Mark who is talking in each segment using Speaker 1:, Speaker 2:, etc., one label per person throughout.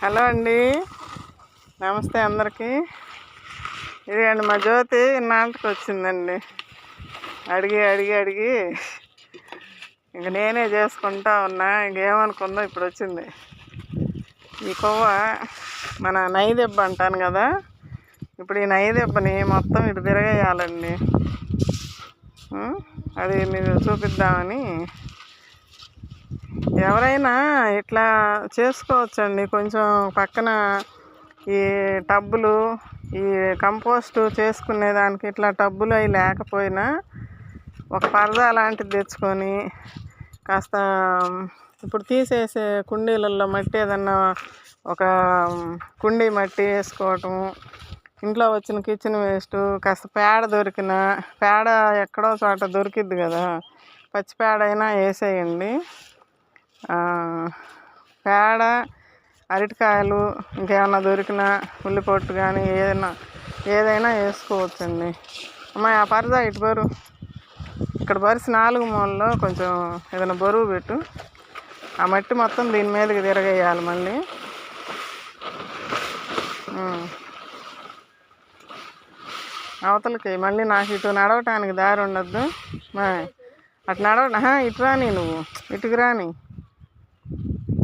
Speaker 1: Hello అండి, నమస్తే అందరికీ. ఇదిగండి మా జ్యోతి ఇన్నాళ్ళకి వచ్చిందండి. అడిగి అడిగి అడిగి ఇంక నేనే చేసుకుంటా ఉన్నా. ఇంకేమనుకుందో ఇప్పుడు వచ్చింది. ఈ కొవ్వ మన నైదెబ్బ అంటాను కదా, ఇప్పుడు ఈ నైదెబ్బని మొత్తం ఇటు తిరగేయాలండి. అది మీరు చూపిద్దామని. ఎవరైనా ఇట్లా చేసుకోవచ్చండి. కొంచెం పక్కన ఈ టబ్బులు, ఈ కంపోస్టు చేసుకునేదానికి ఇట్లా టబ్బులు అవి లేకపోయినా ఒక పరదా లాంటిది తెచ్చుకొని కాస్త ఇప్పుడు తీసేసే కుండీలలో మట్టి ఏదన్నా ఒక కుండీ మట్టి వేసుకోవటం, ఇంట్లో వచ్చిన కిచెన్ వేస్ట్, కాస్త పేడ దొరికిన పేడ ఎక్కడో చోట దొరికిద్ది కదా, పచ్చి పేడ అయినా వేసేయండి. పేడ, అరటికాయలు, ఇంకేమన్నా దొరికిన ఉల్లిపొట్టు కానీ ఏదైనా వేసుకోవచ్చండి. అమ్మాయి ఆ పరదా ఇటు బరువు, ఇక్కడ బరిసి 4 మూలలో కొంచెం ఏదైనా బరువు పెట్టు. ఆ మట్టి మొత్తం దీని మీదకి తిరగేయాలి. మళ్ళీ అవతలకి మళ్ళీ నాకు ఇటు నడవటానికి దారి ఉండద్దు. అటు ఇటు రాని, నువ్వు ఇటుకు రాని,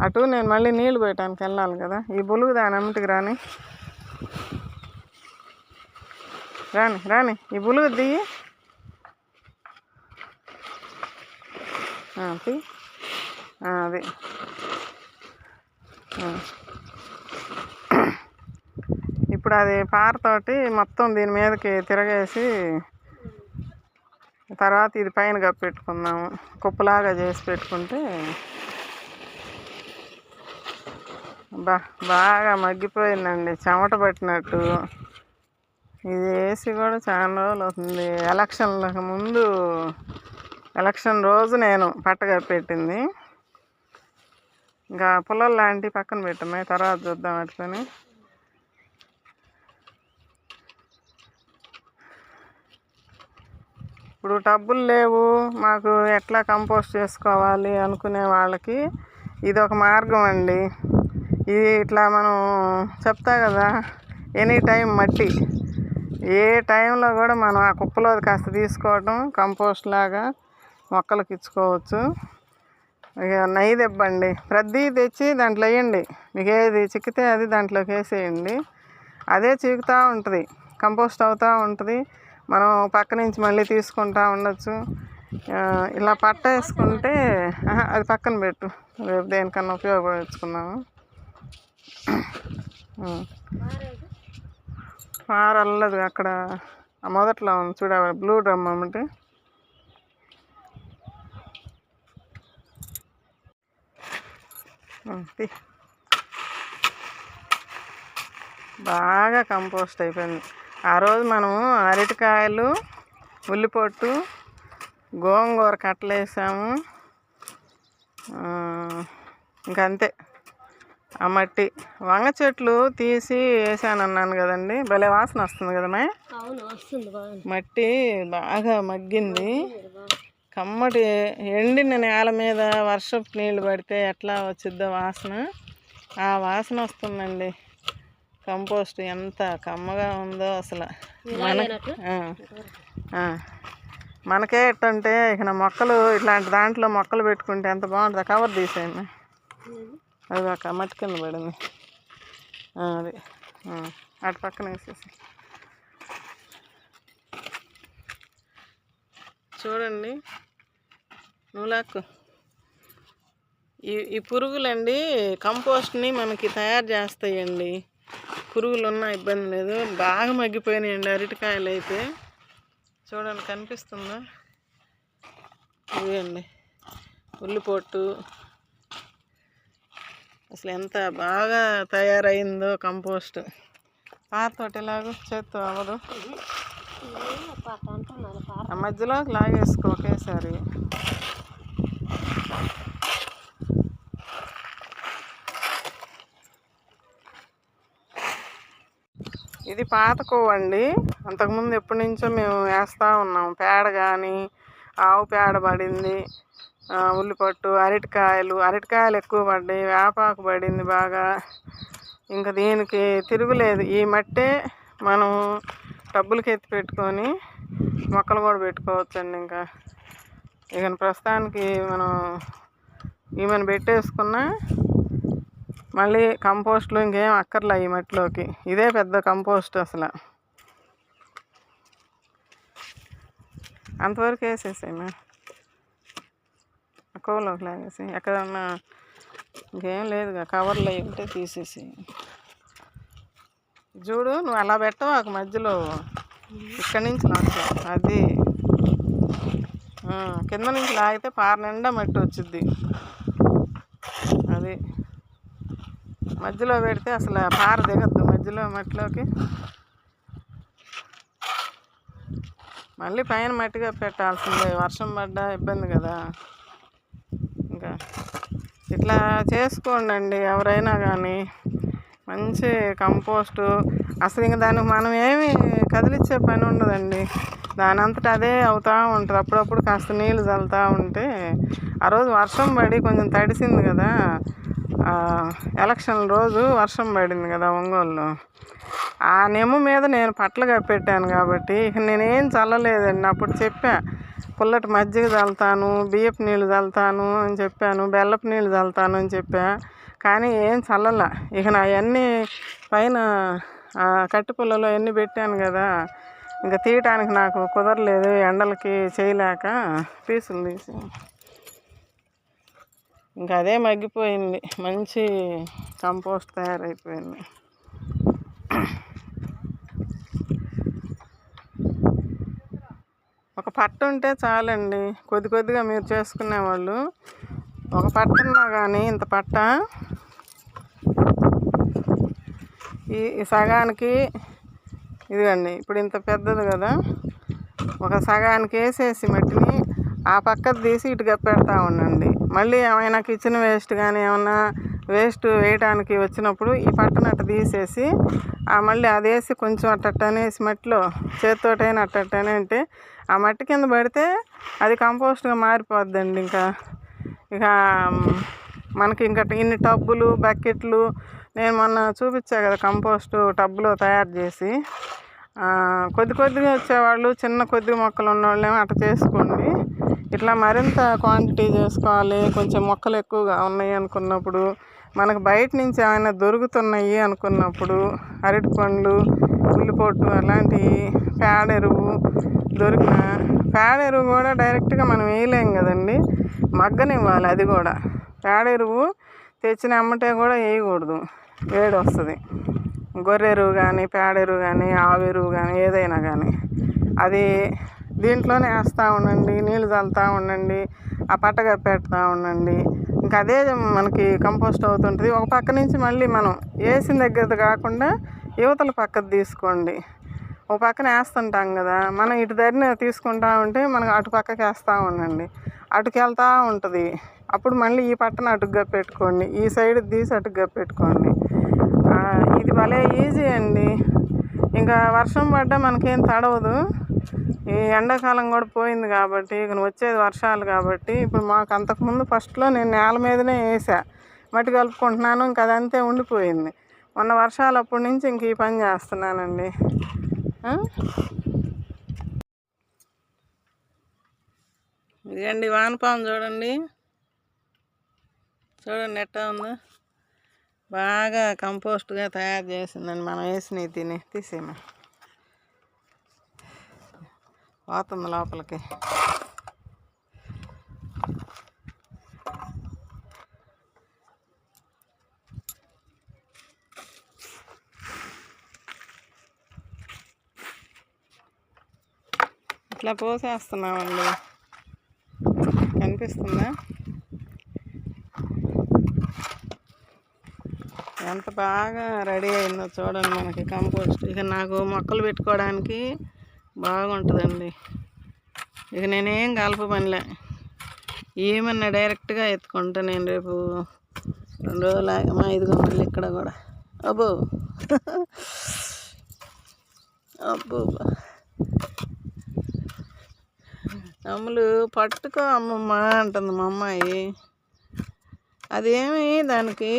Speaker 1: అటు నేను మళ్ళీ నీళ్లు పోయటానికి వెళ్ళాలి కదా. ఈ బులుగు దాని అమ్మటికి రాని రాని రాని ఈ బులుగు దియ్యి. అది ఇప్పుడు అది పారతోటి మొత్తం దీని మీదకి తిరగేసి తర్వాత ఇది పైన కప్పెట్టుకుందాము. కుప్పలాగా చేసి పెట్టుకుంటే బాగా మగ్గిపోయిందండి, చెమట పట్టినట్టు. ఇది వేసి కూడా చాలా రోజులు అవుతుంది. ఎలక్షన్లకు ముందు, ఎలక్షన్ రోజు నేను పట్టగప్పెట్టింది. ఇంకా పుల్లలు లాంటివి పక్కన పెట్టాము, తర్వాత చూద్దాం అట్లని. ఇప్పుడు టబ్బులు లేవు మాకు, ఎట్లా కంపోస్ట్ చేసుకోవాలి అనుకునే వాళ్ళకి ఇది ఒక మార్గం అండి. ఇది ఇట్లా మనం చెప్తా కదా, ఎనీ టైం మట్టి, ఏ టైంలో కూడా మనం ఆ కుప్పలో కాస్త తీసుకోవడం, కంపోస్ట్ లాగా మొక్కలకి ఇచ్చుకోవచ్చు. ఇక నైదెబ్బండి ప్రతి తెచ్చి దాంట్లో వేయండి. మీకు ఏది చిక్కితే అది దాంట్లోకి వేసేయండి. అదే చీకుతూ ఉంటుంది, కంపోస్ట్ అవుతూ ఉంటుంది. మనం పక్క నుంచి మళ్ళీ తీసుకుంటూ ఉండొచ్చు. ఇలా పట్ట వేసుకుంటే అది పక్కన పెట్టు, రేపు దేనికన్నా ఉపయోగించుకున్నాము. పారల్లదు అక్కడ మొదట్లో ఉంది చూడ, బ్లూ డ్రమ్ అమ్మటి. బాగా కంపోస్ట్ అయిపోయింది. ఆ రోజు మనము అరటికాయలు, ఉల్లిపొట్టు, గోంగూర కట్టలు వేసాము. ఇంకంతే. ఆ మట్టి, వంగ చెట్లు తీసి వేసానన్నాను కదండి, భలే వాసన వస్తుంది కదమ్మా. మట్టి బాగా మగ్గింది. కమ్మటి ఎండిన నేల మీద వర్షపు నీళ్ళు పడితే ఎట్లా వచ్చిద్దో వాసన, ఆ వాసన వస్తుందండి. కంపోస్ట్ ఎంత కమ్మగా ఉందో అసలు. మనకే ఎట్టంటే ఇక నా మొక్కలు ఇట్లాంటి దాంట్లో మొక్కలు పెట్టుకుంటే ఎంత బాగుంటుందో. కవర్ తీసేయండి, అది ఒక మట్టి కింద పడింది. అది అటు పక్కన వేసేసి చూడండి. నూలాకు ఈ పురుగులండి కంపోస్ట్ని మనకి తయారు చేస్తాయండి. పురుగులు ఉన్నా ఇబ్బంది లేదు. బాగా మగ్గిపోయినాయండి అరటికాయలు అయితే. చూడండి, కనిపిస్తుందా? ఇవేండి ఉల్లిపొట్టు. అసలు ఎంత బాగా తయారైందో కంపోస్ట్. పారతోటి ఎలాగో చేత్తో అవ్వదు, ఆ మధ్యలో లాగేసుకో ఒకేసారి. ఇది పాత కొవ్వండి, అంతకుముందు ఎప్పటి నుంచో మేము వేస్తూ ఉన్నాం. పేడ కానీ, ఆవు పేడ పడింది, ఉల్లిపట్టు, అరటికాయలు ఎక్కువ పడ్డాయి, వేపాకు పడింది బాగా. ఇంకా దీనికి తిరుగులేదు. ఈ మట్టే మనం టబ్బులకి ఎత్తి పెట్టుకొని మొక్కలు కూడా పెట్టుకోవచ్చండి. ఇంకా ఇక ప్రస్తుతానికి మనం ఈమెను పెట్టేసుకున్నా మళ్ళీ కంపోస్ట్లు ఇంకేం అక్కర్లే ఈ మట్టిలోకి. ఇదే పెద్ద కంపోస్ట్ అసలు. అంతవరకు వేసేసాయి కోలోకి లాగేసి ఎక్కడన్నా ఇంకేం లేదుగా, కవర్లు అవి ఉంటే తీసేసి. చూడు, నువ్వు అలా పెట్టవు ఒక మధ్యలో, ఇక్కడి నుంచి లాగా అది కింద నుంచి లాగితే పార నిండా మట్టి వచ్చింది. అది మధ్యలో పెడితే అసలు పార దిగద్దు మధ్యలో మట్టిలోకి. మళ్ళీ పైన మట్టిగా పెట్టాల్సిందే, వర్షం పడ్డా ఇబ్బంది కదా. ఇంకా ఇట్లా చేసుకోండి ఎవరైనా కానీ. మంచి కంపోస్టు అసలు ఇంక దానికి మనం ఏమి కదిలిచ్చే పని ఉండదండి. దాని అంతటా అదే అవుతూ ఉంటుంది. అప్పుడప్పుడు కాస్త నీళ్ళు చల్లుతూ ఉంటే. ఆ రోజు వర్షం పడి కొంచెం తడిసింది కదా, ఎలక్షన్ రోజు వర్షం పడింది కదా ఒంగోలులో. ఆ నెమ్ము మీద నేను పట్టలు కప్పెట్టాను కాబట్టి ఇక నేనేం చల్లలేదండి. అప్పుడు చెప్పా, పుల్లటి మజ్జిగ చల్లుతాను, బియ్యపు నీళ్ళు చల్లుతాను అని చెప్పాను, బెల్లపు నీళ్ళు చల్లుతాను అని చెప్పా. కానీ ఏం చల్లలా. ఇక నా అవన్నీ పైన కట్టి పుల్లలో అన్నీ పెట్టాను కదా, ఇంకా తీయటానికి నాకు కుదరలేదు, ఎండలకి చేయలేక పీసులు తీసి. ఇంకా అదే మగ్గిపోయింది, మంచి కంపోస్ట్ తయారైపోయింది. ఒక పట్ట ఉంటే చాలండి, కొద్ది కొద్దిగా మీరు చేసుకునేవాళ్ళు. ఒక పట్ట ఉన్నా కానీ ఇంత పట్ట ఈ సగానికి ఇదిగండి, ఇప్పుడు ఇంత పెద్దది కదా, ఒక సగానికి వేసేసి మట్టిని ఆ పక్కది తీసి ఇటుగా పెడతా ఉండండి. మళ్ళీ ఏమైనా కిచెన్ వేస్ట్ కానీ ఏమన్నా వేస్ట్ వేయడానికి వచ్చినప్పుడు ఈ పట్టను అట్ట తీసేసి మళ్ళీ అది వేసి కొంచెం అట్టనేసి మట్టిలో చేతితోటైనా అట్టనే అంటే ఆ మట్టి కింద పడితే అది కంపోస్ట్గా మారిపోద్దండి. ఇక మనకి ఇంకా ఇన్ని టబ్బులు, బకెట్లు నేను మొన్న చూపించా కదా కంపోస్టు టబ్బులో తయారు చేసి. కొద్ది కొద్దిగా వచ్చేవాళ్ళు, చిన్న కొద్ది మొక్కలు ఉన్నవాళ్ళు ఏమో అట్లా చేసుకోండి. ఇట్లా మరింత క్వాంటిటీ చేసుకోవాలి. కొంచెం మొక్కలు ఎక్కువగా ఉన్నాయి అనుకున్నప్పుడు, మనకు బయట నుంచి ఏమైనా దొరుకుతున్నాయి అనుకున్నప్పుడు, అరటి పండ్లు, ఉల్లిపొట్టు అలాంటివి, పేడ ఎరువు దొరికిన పేడ ఎరువు కూడా డైరెక్ట్గా మనం వేయలేం కదండి, మగ్గనివ్వాలి. అది కూడా పేడ ఎరువు తెచ్చిన అమ్మటే కూడా వేయకూడదు, వేడి వస్తుంది. గొర్రె ఎరువు కానీ, పేడ ఎరువు కానీ, ఆవు ఎరువు కానీ ఏదైనా కానీ అది దీంట్లోనే వేస్తూ ఉండండి, నీళ్ళు చల్లుతూ ఉండండి, ఆ పట్టగా పెడతా ఉండండి. ఇంకా అదే మనకి కంపోస్ట్ అవుతుంటుంది. ఒక పక్క నుంచి మళ్ళీ మనం వేసిన దగ్గరది కాకుండా యువతల పక్కది తీసుకోండి. ఒక పక్కన వేస్తుంటాం కదా, మనం ఇటు దగ్గర తీసుకుంటా ఉంటే మనం అటు పక్కకి వేస్తూ ఉండండి, అటుకి వెళ్తూ ఉంటుంది. అప్పుడు మళ్ళీ ఈ పట్టను అటుగా పెట్టుకోండి, ఈ సైడ్ తీసి అటుగా పెట్టుకోండి. ఇది భలే ఈజీ అండి. ఇంకా వర్షం పడ్డా మనకేం తడవదు. ఈ ఎండాకాలం కూడా పోయింది కాబట్టి ఇక వచ్చేది వర్షాలు కాబట్టి. ఇప్పుడు మాకు అంతకుముందు ఫస్ట్లో నేను నేల మీదనే వేసా, మట్టి కలుపుకుంటున్నాను, ఇంకా అదంతే ఉండిపోయింది. మొన్న వర్షాలు అప్పటి నుంచి ఇంక ఈ పని చేస్తున్నానండి. ఇదండి వానపాము, చూడండి ఎట్టా ఉందో. బాగా కంపోస్ట్గా తయారు చేసిందండి, మనం వేసినవి తిని. తీసేమా పోతుంది లోపలికి. ఇట్లా పోసేస్తున్నామండి, కనిపిస్తుందా ఎంత బాగా రెడీ అయిందో చూడండి మనకి కంపోస్ట్. ఇక నాకు మొక్కలు పెట్టుకోవడానికి బాగుంటుందండి. ఇక నేనేం కలపమనిలే, ఏమన్నా డైరెక్ట్గా ఎత్తుకుంటా. నేను రేపు 2 రోజులు ఆగమా, ఇదిగో మళ్ళీ ఇక్కడ కూడా అబ్బో అబ్బో అమ్ములు పట్టుకో అమ్మమ్మ అంటుంది మా అమ్మాయి. అదేమి దానికి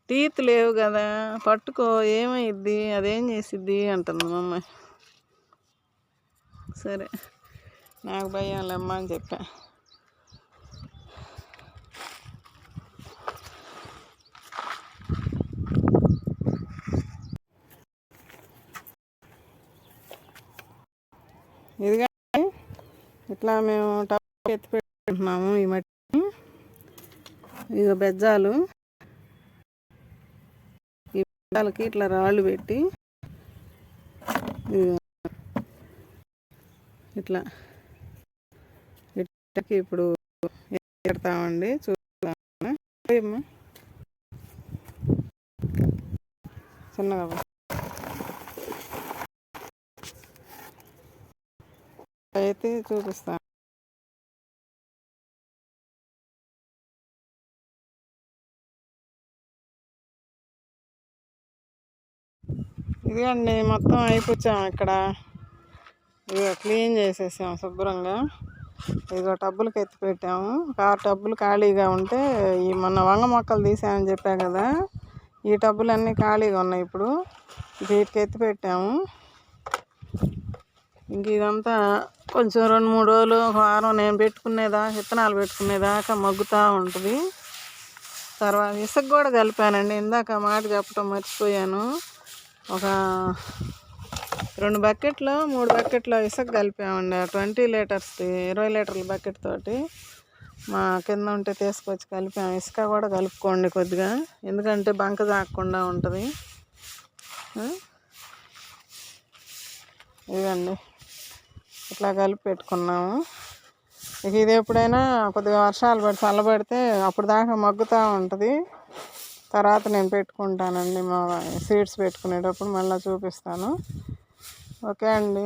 Speaker 1: టీత్ లేవు కదా, పట్టుకో ఏమైద్ది, అదేం చేసిద్ది అంటుంది మా అమ్మాయి. సరే నాకు భయం లేమ్మా అని చెప్పా. ఇదిగా ఇట్లా మేము టప్ ఎత్తి పెట్టుకుంటున్నాము ఈ మట్టి. ఇక బెజ్జాలు, ఈ బెజ్జాలకి ఇట్లా రాళ్ళు పెట్టి ఇట్లా ఇట్లకి ఇప్పుడు పెడతామండి. చూస్తాము చిన్నగా అయితే చూపిస్తాను. ఇదిగండి మొత్తం అయిపోయాం. ఇక్కడ ఇదిగో క్లీన్ చేసేసాం శుభ్రంగా. ఇదిగో టబ్బులకి ఎత్తి పెట్టాము. టబ్బులు ఖాళీగా ఉంటే ఈ మొన్న వంగ మొక్కలు తీసామని చెప్పా కదా, ఈ టబ్బులు అన్నీ ఖాళీగా ఉన్నాయి. ఇప్పుడు వీటికి ఎత్తి పెట్టాము. ఇంక ఇదంతా కొంచెం 2-3 రోజులు, ఒక వారం నేను విత్తనాలు పెట్టుకునేదాకా మగ్గుతూ ఉంటుంది. తర్వాత ఇసుక కూడా కలిపానండి. ఇందాక మాట చెప్పడం మర్చిపోయాను. ఒక 2 బకెట్లు 3 బకెట్లు ఇసుక కలిపామండి. 20 లీటర్స్ది 20 లీటర్ల బకెట్ తోటి మా కింద ఉంటే తీసుకొచ్చి కలిపాము. ఇసుక కూడా కలుపుకోండి కొద్దిగా, ఎందుకంటే బంక తాగకుండా ఉంటుంది. ఇదండి ఇట్లా కలిపి పెట్టుకున్నాము. ఇక ఇది ఎప్పుడైనా కొద్దిగా వర్షాలు పడి చల్లబడితే అప్పుడు దాకా మగ్గుతూ ఉంటుంది. తర్వాత నేను పెట్టుకుంటానండి, మా సీడ్స్ పెట్టుకునేటప్పుడు మళ్ళీ చూపిస్తాను. ఓకే అండి,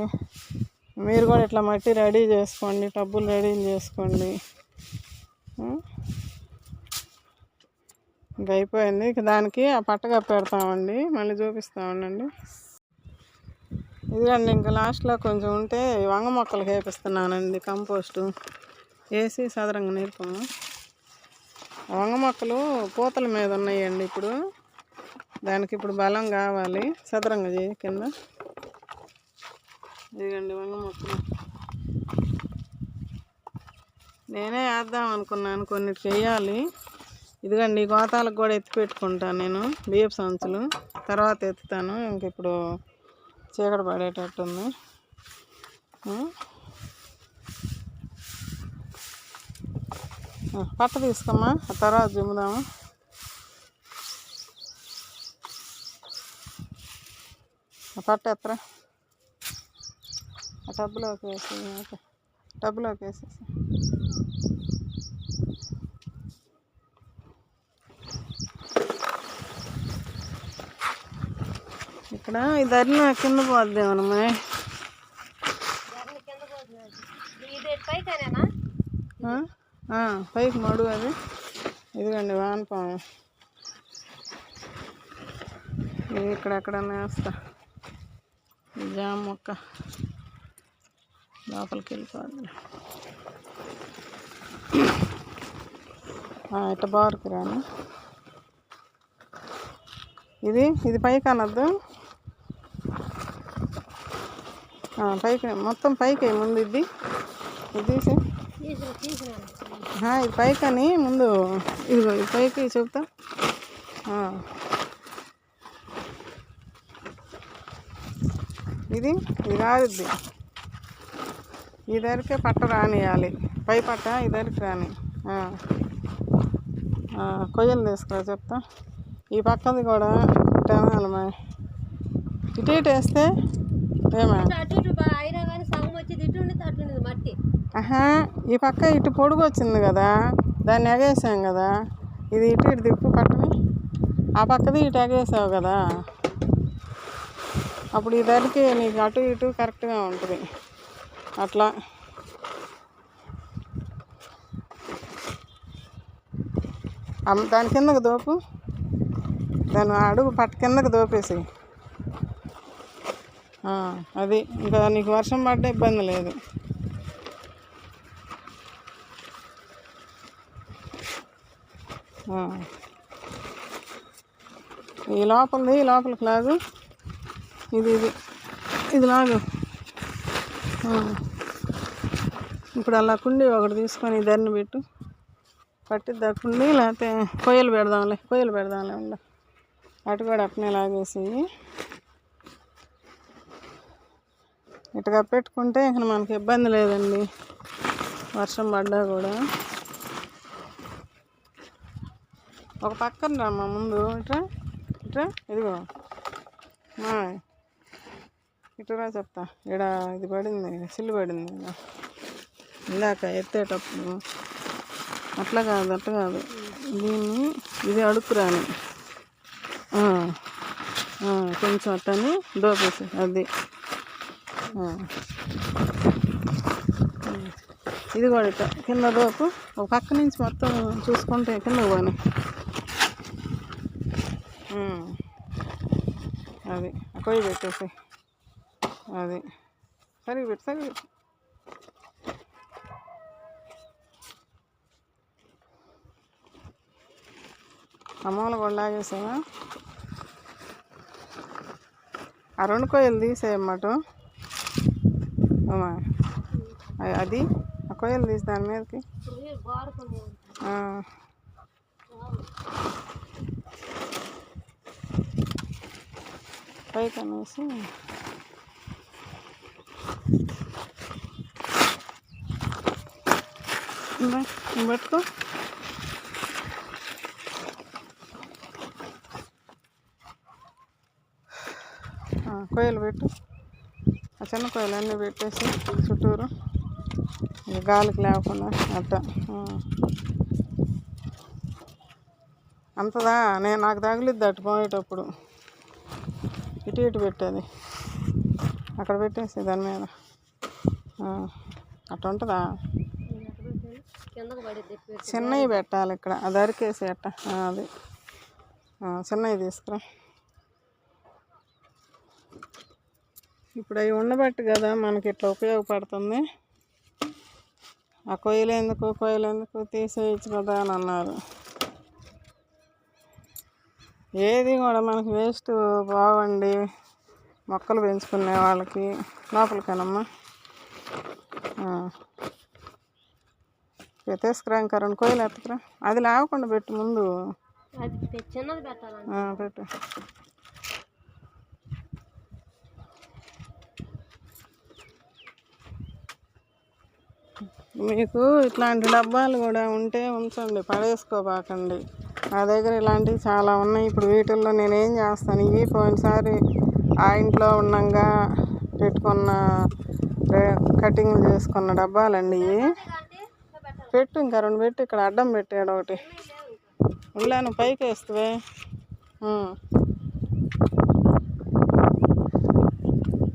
Speaker 1: మీరు కూడా ఇట్లా మట్టి రెడీ చేసుకోండి, టబ్బులు రెడీ చేసుకోండి. ఇంక అయిపోయింది. ఇక దానికి ఆ పట్టగా పెడతామండి, మళ్ళీ చూపిస్తూ ఉండండి. ఇదిగండి ఇంకా లాస్ట్లో కొంచెం ఉంటే వంగ మొక్కలకి వేపిస్తున్నానండి. కంపోస్టు వేసి సదరంగా నీరుకున్నాం. వంగ మొక్కలు పూతల మీద ఉన్నాయండి. ఇప్పుడు దానికి ఇప్పుడు బలం కావాలి. సదరంగా చేయి కింద. ఇదిగండి వంగ మొక్కలు నేనే వేద్దాం అనుకున్నాను, కొన్నిటికి వేయాలి. ఇదిగండి ఈ గోతాలకు కూడా ఎత్తి పెట్టుకుంటాను నేను, బియ్యపు సంచులు తర్వాత ఎత్తుతాను. ఇంక ఇప్పుడు చీకటి పడేటట్టుంది. పట్ట తీసుకోమ్మా, ఆ తర్వాత జిమ్ముదాము. ఆ పట్ట ఎత్తరా, ఆ టబ్బులోకి వేసేసి ఇక్కడ ఈ ధరణ కింద పోద్దేమన్నమ్మా. పైకి మడుగు అది. ఇదిగండి వానపాము, ఇది ఇక్కడెక్కడన్నా వేస్తా. ఈ జామ మొక్క లోపలికి వెళ్ళిపోద్ది. ఇట్ట బారుకు రాను. ఇది పైకి అనద్దు, పైకి మొత్తం పైకి ముందు ఇది తీసి ఇది పైకని ముందు. ఇదిగో ఇది పైకి చెప్తా. ఇది కాదుద్ది, ఈ ధరకే పట్ట రానియాలి. పై పట్ట ఈ ధరకి రాని. కొయ్యలు తీసుకురా చెప్తా. ఈ పక్కది కూడా ఇటనాలమ్మా, ఇటు వేస్తే ఈ పక్క ఇటు పొడుగు వచ్చింది కదా, దాన్ని ఎగేసాం కదా. ఇది ఇటు తిప్పు పక్కని, ఆ పక్కది ఇటు ఎగేసావు కదా, అప్పుడు ఈ ధరకి నీకు అటు ఇటు కరెక్ట్గా ఉంటుంది. అట్లా దాని కిందకు దోపు, దాని అడుగు పట్ట కిందకు దోపేసి. అది ఇంకా నీకు వర్షం పడ్డ ఇబ్బంది లేదు. ఈ లోపలికి లాగు. ఇది లాగు. ఇప్పుడు అలా కుండి ఒకటి తీసుకొని ధరని పెట్టు. పట్టిద్దా కుండి, లేకపోతే కొయ్యలు పెడదాంలే ఉండ. అటు కూడా అట్నే లాగేసి ఇటుగా పెట్టుకుంటే ఇక మనకి ఇబ్బంది లేదండి, వర్షం పడ్డా కూడా. ఒక పక్కన రామ్మా ముందు. ఇట్రా ఇదిగో ఇటురా చెప్తా. ఇక్కడ ఇది పడింది, సిల్లు పడింది ఇందాక ఎత్తేటప్పుడు. అట్లా కాదు దీన్ని, ఇది అడుక్కురాని కొంచెం అట్టని దోపేసి. అది ఇది కూడా ఇట్లా కింద దోపు. ఒక పక్క నుంచి మొత్తం చూసుకుంటే కింద పోనీ. అది కొయ్యి పెట్టేసి. అది సరిగి పెట్టు. అమ్మలు కూడా లాగేసావా? ఆ 2 కొయ్యలు తీసేయమ్మటు. అది ఆ కొయ్యలు తీసి దాని మీదకి పైకి అనేసి పట్టుకో. కొయ్యలు పెట్టు. ఆ చిన్న కొయ్యలు అన్నీ పెట్టేసి చుట్టూరు గాలికి లేకుండా అట్ట. అంతదా నాకు తగిలిద్ది అటు పోయేటప్పుడు. ఇటు పెట్టేది అక్కడ పెట్టేసి దాని మీద అట్ట ఉంటుందా? చిన్నవి పెట్టాలి ఇక్కడ, అది అరికేసి అట్ట. అది చిన్నవి తీసుకురా. ఇప్పుడు అవి ఉండబట్టి కదా మనకి ఇట్లా ఉపయోగపడుతుంది. ఆ కొయ్యలు ఎందుకు తీసేయచ్చు కదా అని అన్నారు. ఏది కూడా మనకి వేస్ట్ బాగుండి మొక్కలు పెంచుకునే వాళ్ళకి. లోపలికేనమ్మా తీసుకురా. ఇంకా 2 కొయ్యలు ఎత్తుకురా. అది లేకుండా పెట్టు ముందు. పెట్టు. మీకు ఇట్లాంటి డబ్బాలు కూడా ఉంటే ఉంచండి, పడేసుకోబాకండి. నా దగ్గర ఇలాంటివి చాలా ఉన్నాయి. ఇప్పుడు వీటిల్లో నేనేం చేస్తాను, ఇవి పోయినసారి ఆ ఇంట్లో ఉన్నాగా పెట్టుకున్న కటింగ్లు చేసుకున్న డబ్బాలండి ఇవి. పెట్టు, ఇంకా 2 పెట్టు. ఇక్కడ అడ్డం పెట్టాడు ఒకటి. ఉళ్ళాను పైకి వేస్తువే.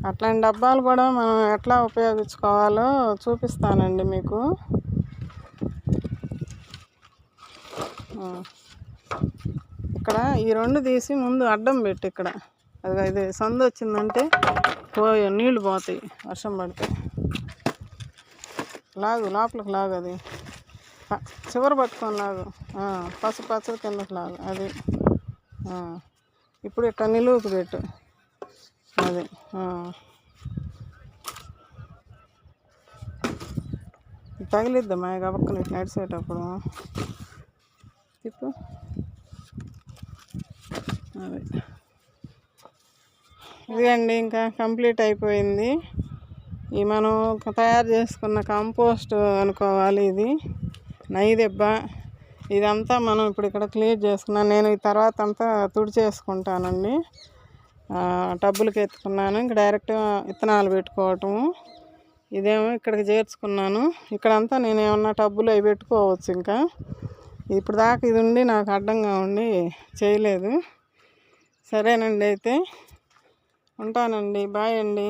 Speaker 1: అట్లాంటి డబ్బాలు కూడా మనం ఎట్లా ఉపయోగించుకోవాలో చూపిస్తానండి మీకు. ఇక్కడ ఈ 2 తీసి ముందు అడ్డం పెట్టి. ఇక్కడ అది ఇది సందు వచ్చిందంటే నీళ్ళు పోతాయి వర్షం పడితే. లోపలికి లాగు. అది చివరి పట్టుకొని లాగు. పచ్చడి కిందకి లాగు. అది ఇప్పుడు ఇట్లా నిలువుకు పెట్టు. అది తగిలిద్దమ్మా గబక్కని ఇట్లా నడిచేటప్పుడు. తిప్పు. అది ఇదిగండి, ఇంకా కంప్లీట్ అయిపోయింది. ఈ మనం తయారు చేసుకున్న కంపోస్ట్ అనుకోవాలి. ఇది నైదెబ్బ. ఇదంతా మనం ఇప్పుడు ఇక్కడ క్లియర్ చేసుకున్నాను. నేను ఈ తర్వాత అంతా తుడిచేసుకుంటానండి. టబ్బులకి ఎత్తుకున్నాను. ఇంక డైరెక్ట్గా విత్తనాలు పెట్టుకోవటము. ఇదేమో ఇక్కడికి చేర్చుకున్నాను. ఇక్కడంతా నేను ఏమన్నా టబ్బులు అవి పెట్టుకోవచ్చు. ఇంకా ఇప్పుడు దాకా ఇది ఉండి నాకు అడ్డంగా ఉండి చేయలేదు. సరేనండి, అయితే ఉంటానండి. బాయ్ అండి.